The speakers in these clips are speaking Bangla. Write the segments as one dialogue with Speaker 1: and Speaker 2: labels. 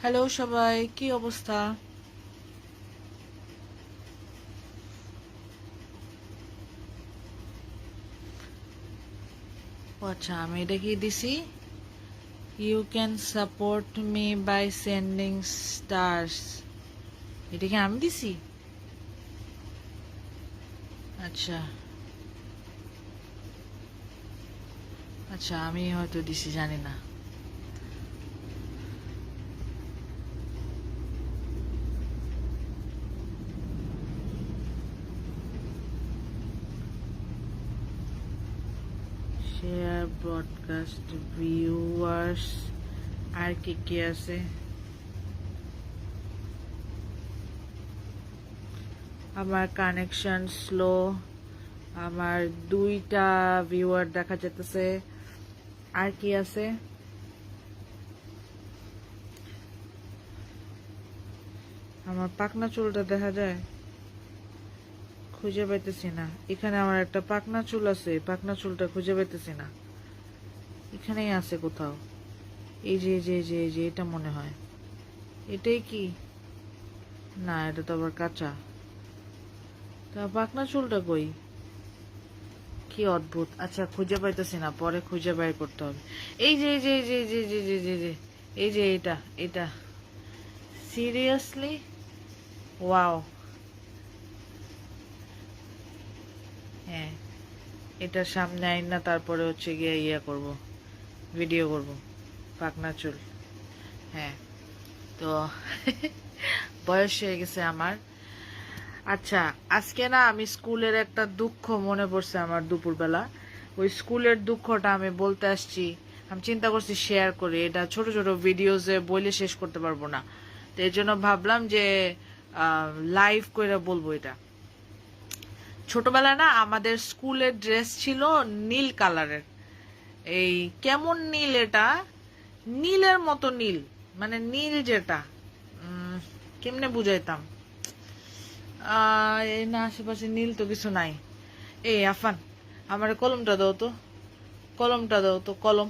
Speaker 1: হ্যালো সবাই, কি অবস্থা? ও আচ্ছা, আমি এটা কি দিছি? You can support me by sending stars. এটা কি আমি দিছি? আচ্ছা আচ্ছা, আমি হয়তো দিছি, জানি না। শেয়ার ব্রডকাস্ট ভিউয়ার্স, আর কি কি আছে? আমার কানেকশন স্লো, আমার 2টা ভিউয়ার দেখা যেতেছে। আর কি আছে? আমার পাকনা চুলটা দেখা যায়, খুঁজে পাইতেছি না। এখানে আমার একটা পাকনা চুল আছে, পাকনা চুলটা খুঁজে পাইতেছি না। এখানেই আছে কোথাও। এই যে এই যে এই যে এই যে, এটা মনে হয়। এটাই কি? না, এটা তো আবার কাঁচা। তা পাকনা চুলটা কই? কি অদ্ভুত। আচ্ছা, খুঁজে পাইতেছি না, পরে খুঁজে বের করতে হবে। এই যে এই যে এই যে এই যে এই যে এই যে এই যে, এই যে এটা এটা। সিরিয়াসলি? ওয়াও। হ্যাঁ, এটার সামনে আইন না, তারপরে হচ্ছে গিয়ে ইয়া করব, ভিডিও করব। পাকনা চুল। হ্যাঁ। তো বয়স হয়ে গেছে আমার। আচ্ছা, আজকে না আমি স্কুলের একটা দুঃখ মনে পড়ছে আমার দুপুরবেলা। ওই স্কুলের দুঃখটা আমি বলতে আসছি। আমি চিন্তা করছি শেয়ার করি, এটা ছোট ছোট ভিডিওজে বলে শেষ করতে পারবো না। তো এই জন্য ভাবলাম যে লাইভ করে বলবো এটা। ছোটবেলায় না আমাদের স্কুলের ড্রেস ছিল নীল কালারের। এই কেমন নীল এটা, নীলের মতো নীল, মানে নীল যেটা কেমনে বুঝাইতাম। এই না, আশেপাশে নীল তো কিছু নাই। এই আফান, আমার কলমটা দাও তো, কলমটা দাও তো, কলম,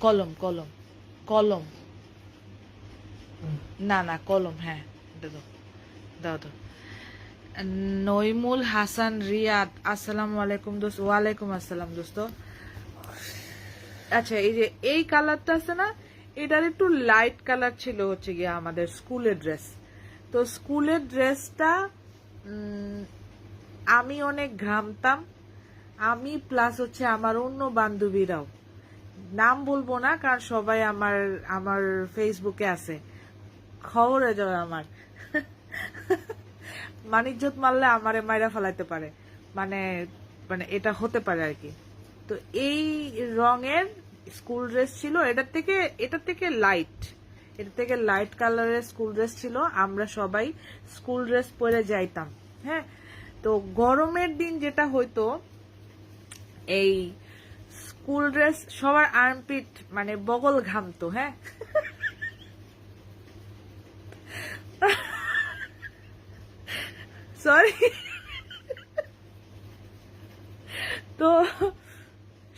Speaker 1: কলম কলম কলম। না না, কলম, হ্যাঁ, এটা দাও, দাও দাও। নইমুল হাসান রিয়াদ, আসসালামু আলাইকুম দোস্ত। ওয়ালাইকুম আসসালাম দোস্ত। আচ্ছা, এই যে এই কালারটা আছে না, এটার একটু লাইট কালার ছিল হচ্ছে গিয়ে আমাদের স্কুলের ড্রেস। তো স্কুলের ড্রেসটা আমি অনেক ঘামতাম। আমি প্লাস হচ্ছে আমার অন্য বান্ধবীরাও, নাম বলবো না কারণ সবাই আমার আমার ফেসবুকে আছে, খবরে যাবে আমার। মানিজ্জত মারলে আমারে মাইরা ফেলাইতে পারে, মানে মানে এটা হতে পারে আর কি। তো এই রঙের স্কুল ড্রেস ছিল, এটা থেকে লাইট কালারের স্কুল ড্রেস ছিল। আমরা সবাই স্কুল ড্রেস পরে যাইতাম। হ্যাঁ। তো গরমের দিন যেটা হইতো, এই স্কুল ড্রেস সবার আর্মপিট মানে বগল ঘামতো। হ্যাঁ। সরি। তো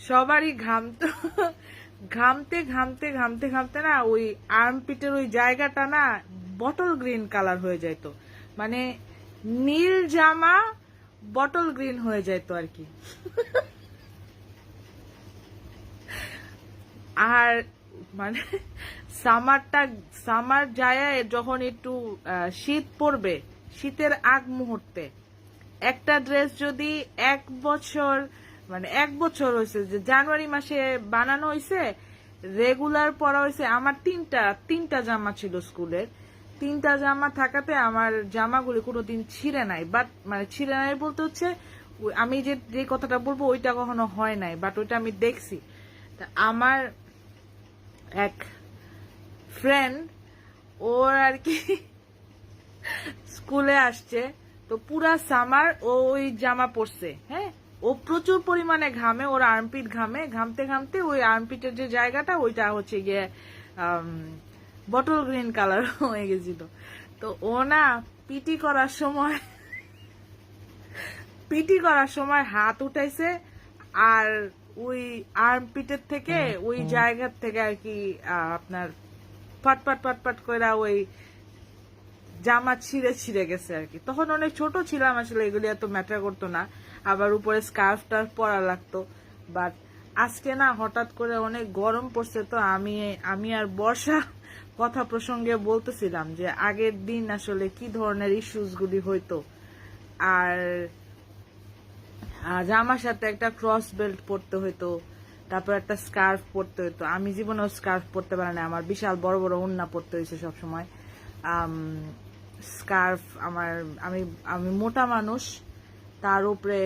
Speaker 1: সবারই ঘামতো, ঘামতে ঘামতে ঘামতে ঘামতে না ওই আর্মপিটের ওই জায়গাটা না বটল গ্রিন কালার হয়ে যাইতো, মানে নীল জামা বটল গ্রিন হয়ে যাইতো আর কি। আর মানে সামার যায়, যখন একটু শীত পড়বে, শীতের আগ মুহূর্তে একটা ড্রেস যদি 1 বছর, মানে 1 বছর হয়েছে, যে জানুয়ারি মাসে বানানো হয়েছে, রেগুলার পরা হয়েছে। আমার তিনটা তিনটা জামা ছিল স্কুলের, তিনটা জামা থাকাতে আমার জামাগুলি কোনোদিন ছিঁড়ে নাই। বাট মানে ছিঁড়ে নাই বলতে হচ্ছে, আমি যে যে কথাটা বলবো ওইটা কখনো হয় নাই, বাট ওইটা আমি দেখছি। তা আমার এক ফ্রেন্ড, ওর আর কি স্কুলে আসছে, তো পুরা সামার ও ওই জামা পরছে। হ্যাঁ। ও প্রচুর পরিমাণে ঘামে, ওর আর্মপিট ঘামে, ঘামতে ঘামতে ওই আর্মপিটের যে জায়গাটা ওইটা হচ্ছে গিয়ে বটল গ্রিন কালার হয়ে গেছিল। তো ও না পিটি করার সময়, পিটি করার সময় হাত উঠাইছে, আর ওই আর্মপিটের থেকে ওই জায়গার থেকে আর কি আপনার ফাট ফাট ফাট ফাট করে ওই জামা ছিঁড়ে ছিঁড়ে গেছে আর কি। তখন অনেক ছোট ছিলাম, আসলে এগুলি এত ম্যাটার করতো না, আবার উপরে স্কার্ফটা পরা লাগতো। বাট আজকে না হঠাৎ করে অনেক গরম পড়ছে, তো আমি আর বর্ষা কথা প্রসঙ্গে বলতেছিলাম যে আগের দিন আসলে কি ধরনের ইস্যুস গুলি হইতো। আর জামার সাথে একটা ক্রস বেল্ট পরতে হইতো, তারপর একটা স্কার্ফ পরতে হইতো। আমি জীবনেও স্কার্ফ পরতে পারি না, আমার বিশাল বড় বড় ওড়না পরতে হয়েছে সবসময়। স্কার্ফ আমি আমি মোটা মানুষ, তার উপরে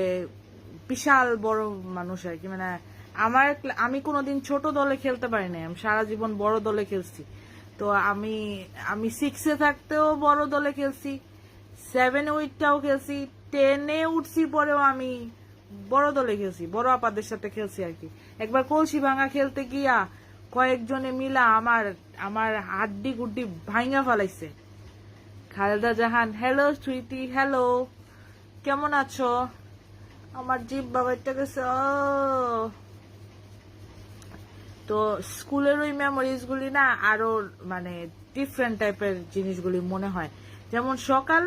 Speaker 1: বিশাল বড় মানুষ আর কি। মানে আমি কোনোদিন ছোট দলে খেলতে পারি না, আমি সারা জীবন বড় দলে খেলছি। তো আমি 6-এ থাকতেও বড় দলে খেলছি, 7 উইকটাও খেলছি, 10-এ উঠছি পরেও আমি বড় দলে খেলছি, বড় আপাদের সাথে খেলছি আর কি। একবার কলসি ভাঙা খেলতে গিয়া কয়েকজনে মিলা আমার হাড্ডি গুড্ডি ভাঙা ফেলাইছে। খালেদা জাহান, হ্যালো সুইটি, হ্যালো, কেমন আছো? আমার জিভ বাবাইটা গেছে। তো স্কুলের ওই মেমোরিজ গুলি না আরো মানে ডিফারেন্ট টাইপের জিনিসগুলি মনে হয়। যেমন সকাল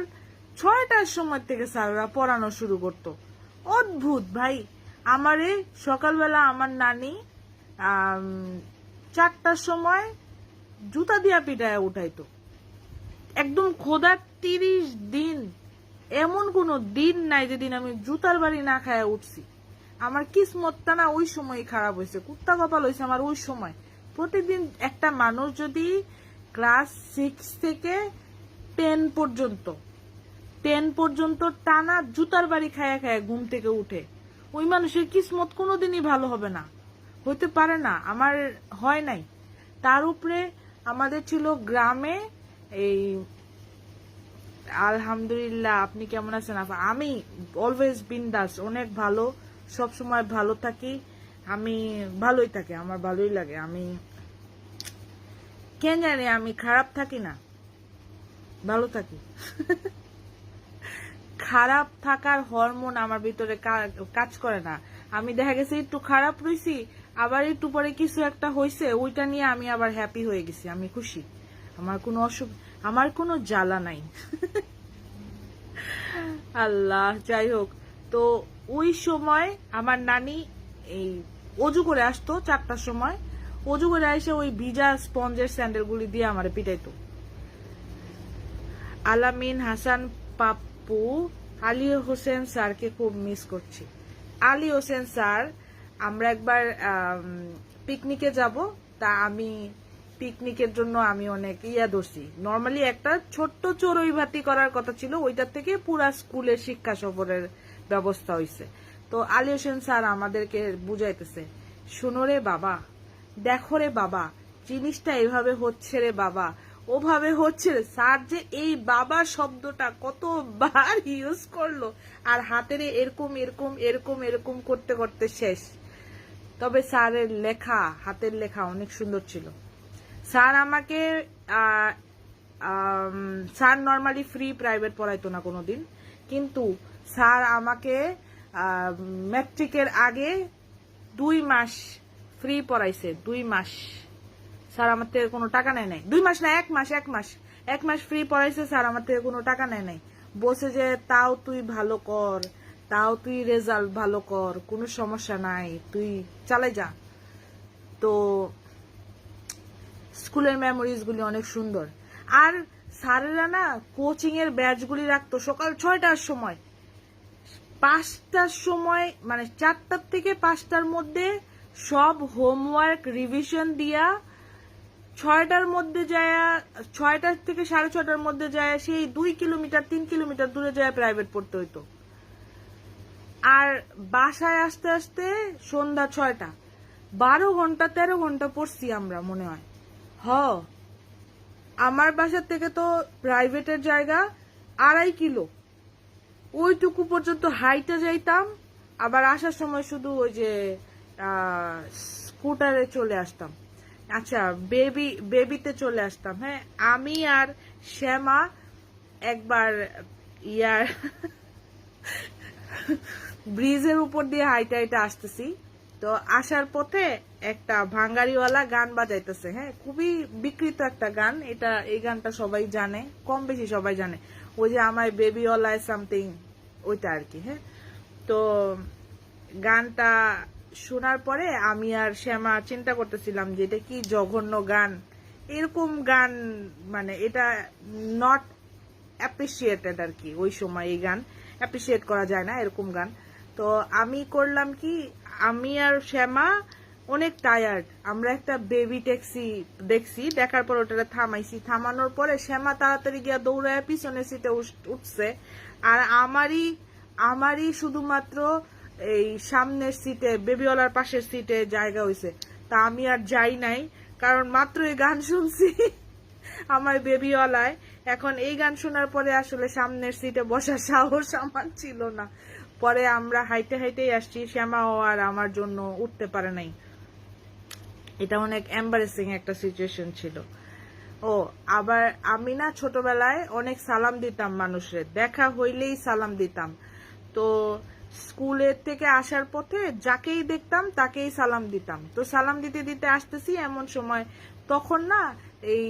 Speaker 1: 6টার সময় থেকে স্যাররা পড়ানো শুরু করতো, অদ্ভুত ভাই। আমারে সকালবেলা আমার নানি 4টার সময় জুতা দিয়া পিটায় উঠাইতো, একদম খোদা 30 দিন এমন কোনো দিন নাই যেদিন আমি জুতার বাড়ি না খায়া উঠছি। আমার কিসমতটা না ওই সময় খারাপ হয়েছে, কুত্তা কপাল হয়েছে আমার ওই সময়। প্রতিদিন একটা মানুষ যদি ক্লাস 6 থেকে 10 পর্যন্ত টানা জুতার বাড়ি খায়া খায়া ঘুম থেকে উঠে, ওই মানুষের কিসমত কোনোদিনই ভালো হবে না, হইতে পারে না। আমার হয় নাই। তার উপরে আমাদের ছিল গ্রামে এই, আলহামদুলিল্লাহ, আপনি কেমন আছেন? আমি অলওয়েজ বিন্দাস, অনেক ভালো, সব সময় ভালো থাকি। আমি ভালোই থাকি, আমার ভালোই লাগে। আমি কেন জানি আমি খারাপ থাকি না, ভালো থাকি। খারাপ থাকার হরমোন আমার ভিতরে কাজ করে না। আমি দেখা গেছে একটু খারাপ রইছি, আবার একটু পরে কিছু একটা হয়েছে, ওইটা নিয়ে আমি আবার হ্যাপি হয়ে গেছি, আমি খুশি, আমার কোনো আমার কোনো জ্বালা নাই। আল্লাহ, যাই হোক। তো ওই সময় আমার নানি এই অজু করে আসতো 4টার সময়, অজু করে এসে ওই ভিজা স্পঞ্জের স্যান্ডেল গুলি দিয়ে আমার পিটাইতো। আলামিন হাসান পাপ্পু, আলী হোসেন স্যারকে খুব মিস করছি। আলী হোসেন স্যার, আমরা একবার পিকনিকে যাব, তা আমি পিকনিকের জন্য আমি অনেক ধরছি। নর্মালি একটা ছোট্ট চড়ুই ভাতি করার কথা ছিল, ওইটার থেকে পুরা স্কুলের শিক্ষা সফরের ব্যবস্থা হয়েছে। তো আলী হোসেন স্যার আমাদেরকে বুঝাইতেছে, শুনো রে বাবা, দেখো রে বাবা, জিনিসটা এভাবে হচ্ছে রে বাবা, ওভাবে হচ্ছে। স্যার যে এই বাবা শব্দটা কতবার ইউজ করলো, আর হাতের এরকম এরকম এরকম এরকম করতে করতে শেষ। তবে স্যারের লেখা, হাতের লেখা অনেক সুন্দর ছিল। স্যার আমাকে স্যার নর্মালি ফ্রি প্রাইভেট পড়াইতো না কোনোদিন, কিন্তু স্যার আমাকে ম্যাট্রিকের আগে 2 মাস ফ্রি পড়াইছে। 2 মাস স্যার আমার থেকে কোনো টাকা নেয় নাই। 2 মাস না, 1 মাস ফ্রি পড়াইছে স্যার, আমার থেকে কোনো টাকা নেয় নাই। বলছে যে তাও তুই ভালো কর, তাও তুই রেজাল্ট ভালো কর, কোনো সমস্যা নাই, তুই চালাই যা। তো স্কুলের মেমোরিজ গুলি অনেক সুন্দর। আর স্যারেরা না কোচিং এর ব্যাচ গুলি রাখতো সকাল 6টার সময়, 5টার সময়, মানে 4টার থেকে 5টার মধ্যে সব হোমওয়ার্ক রিভিশন দিয়া 6টার মধ্যে যায়, 6টা থেকে 6:30টার মধ্যে যায় সেই 2 কিলোমিটার 3 কিলোমিটার দূরে যায় প্রাইভেট পড়তে হইতো। আর বাসায় আসতে আসতে সন্ধ্যা 6টা। 12 ঘন্টা 13 ঘন্টা পড়ছি আমরা, মনে হয়। আমার বাসার থেকে তো প্রাইভেটের জায়গা 2.5 কিলো, ওইটুকু পর্যন্ত হাইটে যাইতাম, আবার আসার সময় শুধু ওই যে স্কুটারে চলে আসতাম। আচ্ছা, বেবিতে চলে আসতাম। হ্যাঁ, আমি আর শ্যামা একবার ব্রিজের উপর দিয়ে হাইটে হাইটে আসতেছি, তো আসার পথে একটা ভাঙ্গারিওয়ালা গান বাজাইতেছে, হ্যাঁ, খুবই বিকৃত একটা গান এটা। এই গানটা সবাই জানে, কম বেশি সবাই জানে, ওই যে আমার বেবিওয়ালায় সামথিং, ওইটা আর কি। হ্যাঁ, তো গানটা শোনার পরে আমি আর শ্যামা চিন্তা করতেছিলাম যে এটা কি জঘন্য গান, এরকম গান মানে এটা নট অ্যাপ্রিসিয়েটেড আর কি। ওই সময় এই গান অ্যাপ্রিসিয়েট করা যায় না, এরকম গান। তো আমি করলাম কি, আমি আর শ্যামা অনেক টায়ার্ড, আমরা একটা বেবি ট্যাক্সি দেখছি, দেখার পর ওটা থামাইছি। থামানোর পরে শ্যামা তাড়াতাড়ি গিয়া দৌড়ায় পিছনের সিটে উঠছে, আর আমারই শুধুমাত্র এই সামনের সিটে, বেবিওয়ালার পাশের সিটে জায়গা হয়েছে। তা আমি আর যাই নাই, কারণ মাত্র এই গান শুনছি আমার বেবিওয়ালায়। এখন এই গান শোনার পরে আসলে সামনের সিটে বসার সাহস আমার ছিল না। পরে আমরা হাইটে হাইটেই আসছি, শ্যামাও আর আমার জন্য উঠতে পারে নাই। এটা অনেক এম্বারেসিং একটা সিচুয়েশন ছিল। ও আবার আমি না ছোটবেলায় অনেক সালাম দিতাম মানুষের, দেখা হইলেই সালাম দিতাম। তো স্কুলের থেকে আসার পথে যাকেই দেখতাম তাকেই সালাম দিতাম। তো সালাম দিতে দিতে আসতেছি এমন সময়, তখন না এই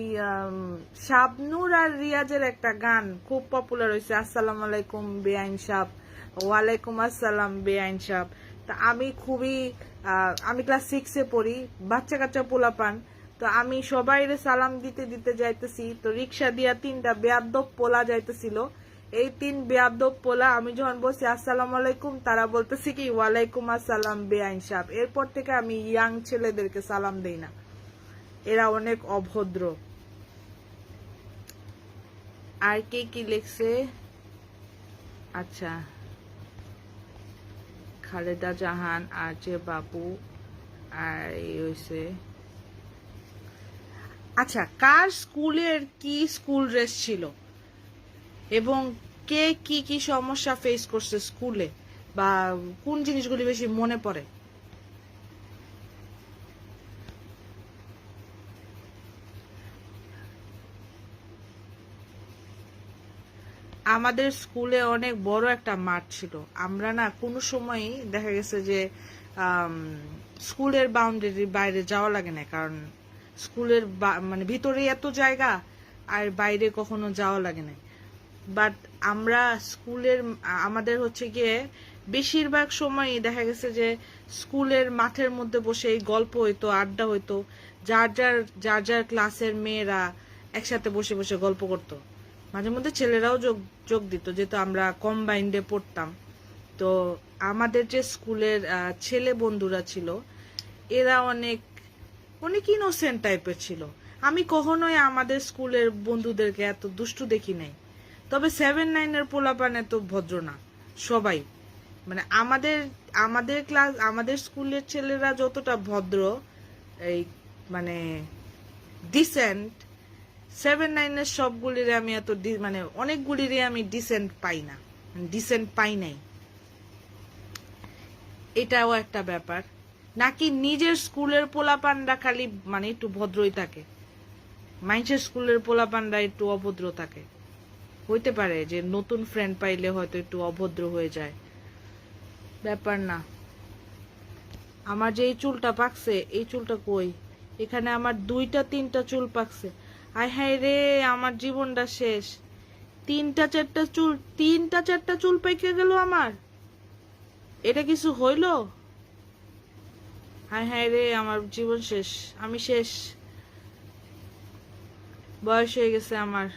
Speaker 1: শাবনূর আর রিয়াজের একটা গান খুব পপুলার হয়েছে, আসসালামু আলাইকুম বেআইন সাহেব, ওয়ালাইকুম আসসালাম বেআইন সাহেব। তা আমি আমি ক্লাস 6-এ পড়ি, বাচ্চা কাচ্চা পোলাপান। তো আমি সবাইরে সালাম দিতে দিতে যাইতেছি, তো রিক্সা দিয়া 3টা বেয়াদ্দপ পোলা যাইতেছিল। এই 3 বেয়াদ্দপ পোলা, আমি যখন বলছি আসসালামু আলাইকুম, তারা বলতেছি কি ওয়ালাইকুম আসসালাম বেআইন সাহেব। এরপর থেকে আমি ইয়াং ছেলেদেরকে সালাম দেই না, এরা অনেক অভদ্র। আর কে কি লিখছে? আচ্ছা, খালেদা জাহান, আর যে বাবু, আর এই হয়েছে। আচ্ছা, কার স্কুলের কি স্কুল ড্রেস ছিল এবং কে কি কি সমস্যা ফেস করছে স্কুলে, বা কোন জিনিসগুলি বেশি মনে পড়ে? আমাদের স্কুলে অনেক বড় একটা মাঠ ছিল। আমরা না কোনো সময়ই দেখা গেছে যে স্কুলের বাউন্ডারির বাইরে যাওয়া লাগে না, কারণ স্কুলের মানে ভিতরে এত জায়গা, আর বাইরে কখনো যাওয়া লাগে না। বাট আমরা আমাদের হচ্ছে গিয়ে বেশিরভাগ সময়ই দেখা গেছে যে স্কুলের মাঠের মধ্যে বসে গল্প হইতো, আড্ডা হইতো, যার যার ক্লাসের মেয়েরা একসাথে বসে বসে গল্প করতো। মাঝে মধ্যে ছেলেরাও যোগ দিত, যেহেতু আমরা কম্বাইন্ডে পড়তাম। তো আমাদের যে স্কুলের ছেলে বন্ধুরা ছিল, এরা অনেক অনেক ইনোসেন্ট টাইপের ছিল। আমি কখনোই আমাদের স্কুলের বন্ধুদেরকে এত দুষ্টু দেখি নাই। তবে 7-9-এর পোলাপানে তো ভদ্র না সবাই, মানে আমাদের স্কুলের ছেলেরা যতটা ভদ্র, এই মানে ডিসেন্ট, 7-9-এর সবগুলিরে আমি এত মানে অনেকগুলিরে আমি ডিসেন্ট পাই নাই। এটাও একটা ব্যাপার। নাকি নিজের স্কুলের পোলাপানরা খালি মানে একটু ভদ্রই থাকে, মানুষের স্কুলের পোলাপানরা একটু অভদ্র থাকে? হইতে পারে যে নতুন ফ্রেন্ড পাইলে হয়তো একটু অভদ্র হয়ে যায়, ব্যাপার না। আমার যে এই চুলটা পাকছে, এই চুলটা কই? এখানে আমার 2-3টা চুল পাকছে। আয় হায় রে, আমার জীবনটা শেষ। 3-4টা চুল পাইকে গেল আমার। এটা কিছু হইল? হায় হায় রে, আমার জীবন শেষ, আমি শেষ। বয়স হয়ে গেছে আমার,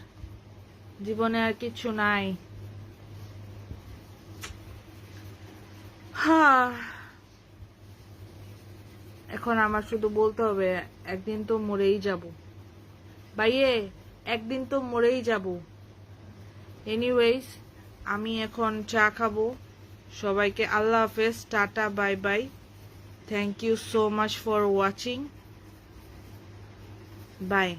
Speaker 1: জীবনে আর কিছু নাই। এখন আমার শুধু বলতে হবে একদিন তো মরেই যাব ভাইয়ে, একদিন তো মরেই যাব। এনিওয়েজ, আমি এখন চা খাবো। সবাইকে আল্লাহ হাফেজ, tata, bye bye. Thank you so much for watching, by.